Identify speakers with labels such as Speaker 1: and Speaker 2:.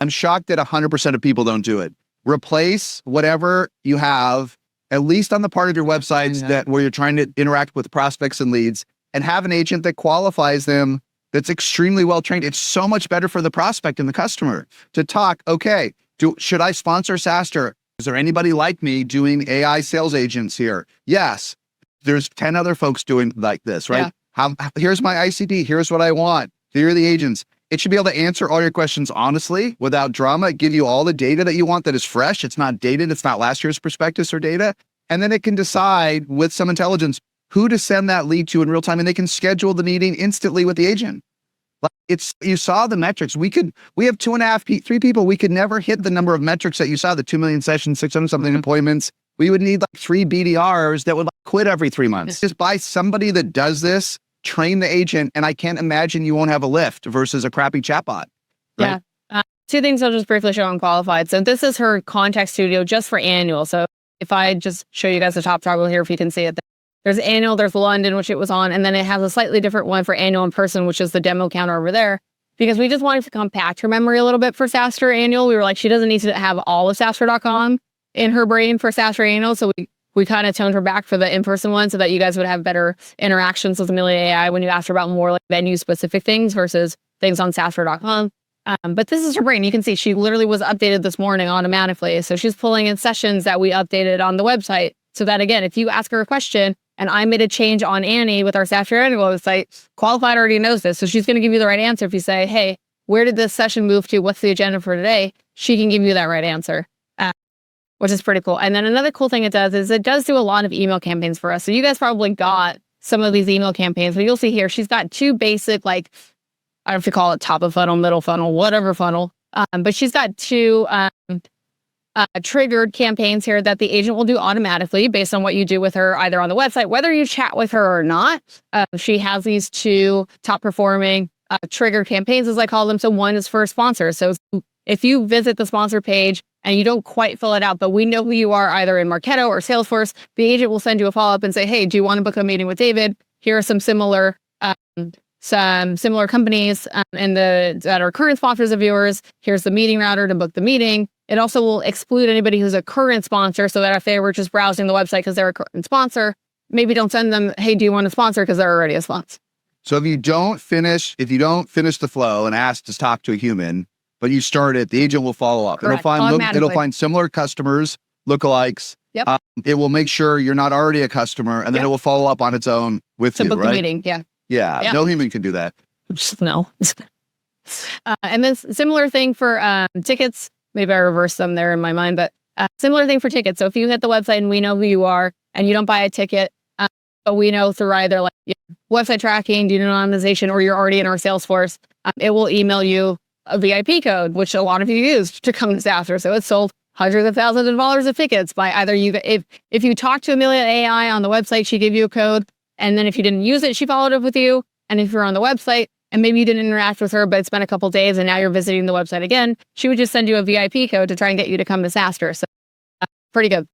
Speaker 1: I'm shocked that 100% of people don't do it. Replace whatever you have, at least on the part of your websites that where you're trying to interact with prospects and leads, and have an agent that qualifies them that's extremely well trained. It's so much better for the prospect and the customer to talk, okay, should I sponsor SaaStr? Is there anybody like me doing AI sales agents here? Yes. There's 10 other folks doing like this, right? Yeah. Here's my ICD. Here's what I want. Here are the agents. It should be able to answer all your questions honestly, without drama, give you all the data that you want that is fresh. It's not dated. It's not last year's prospectus or data. And then it can decide with some intelligence who to send that lead to in real time. And they can schedule the meeting instantly with the agent. Like you saw the metrics. We have 2.5, 3 people. We could never hit the number of metrics that you saw, the 2 million sessions, 600 something appointments. We would need like 3 BDRs that would quit every 3 months. Just buy somebody that does this, train the agent, and I can't imagine you won't have a lift versus a crappy chatbot. Right?
Speaker 2: Yeah. 2 things I'll just briefly show on Qualified. So this is her contact studio just for annual. So if I just show you guys the top toggle here, if you can see it, there's annual, there's London, which it was on, and then it has a slightly different one for annual in person, which is the demo counter over there. Because we just wanted to compact her memory a little bit for SaaStr annual. We were like, she doesn't need to have all of SaaStr.com in her brain for SaaStr annual. So we kind of toned her back for the in-person one so that you guys would have better interactions with Amelia AI when you ask her about more like venue-specific things versus things on SaaStr.com. But this is her brain. You can see she literally was updated this morning automatically. So she's pulling in sessions that we updated on the website. So that, again, if you ask her a question and I made a change on Annie with our SaaStr annual website, Qualified already knows this. So she's going to give you the right answer. If you say, hey, where did this session move to? What's the agenda for today? She can give you that right answer, which is pretty cool. And then another cool thing it does is it does do a lot of email campaigns for us. So you guys probably got some of these email campaigns, but you'll see here, she's got 2 basic, like, I don't know if you call it top of funnel, middle funnel, whatever funnel. But she's got 2 triggered campaigns here that the agent will do automatically based on what you do with her, either on the website, whether you chat with her or not. She has these 2 top performing triggered campaigns, as I call them. So one is for sponsors. So if you visit the sponsor page and you don't quite fill it out, but we know who you are either in Marketo or Salesforce, the agent will send you a follow-up and say, hey, do you want to book a meeting with David? Here are some similar companies that are current sponsors of yours. Here's the meeting router to book the meeting. It also will exclude anybody who's a current sponsor, so that if they were just browsing the website because they're a current sponsor, maybe don't send them, hey, do you want to sponsor, because they're already a sponsor.
Speaker 1: So if you don't finish the flow and ask to talk to a human, but you start it, the agent will follow up.
Speaker 2: Correct.
Speaker 1: It'll find similar customers, lookalikes.
Speaker 2: Yep.
Speaker 1: It will make sure you're not already a customer, and then it will follow up on its own with you,
Speaker 2: book
Speaker 1: right?
Speaker 2: the meeting, yeah.
Speaker 1: Yeah, no human can do that.
Speaker 2: No. And then similar thing for tickets. Maybe I reversed them there in my mind, but similar thing for tickets. So if you hit the website and we know who you are and you don't buy a ticket, but we know through either like website tracking, de-anonymization, or you're already in our Salesforce, it will email you a VIP code, which a lot of you used to come to SaaStr. So it's sold hundreds of thousands of dollars of tickets by either you. If you talk to Amelia AI on the website, she gave you a code. And then if you didn't use it, she followed up with you. And if you're on the website and maybe you didn't interact with her, but it's been a couple of days and now you're visiting the website again, she would just send you a VIP code to try and get you to come to SaaStr. So pretty good.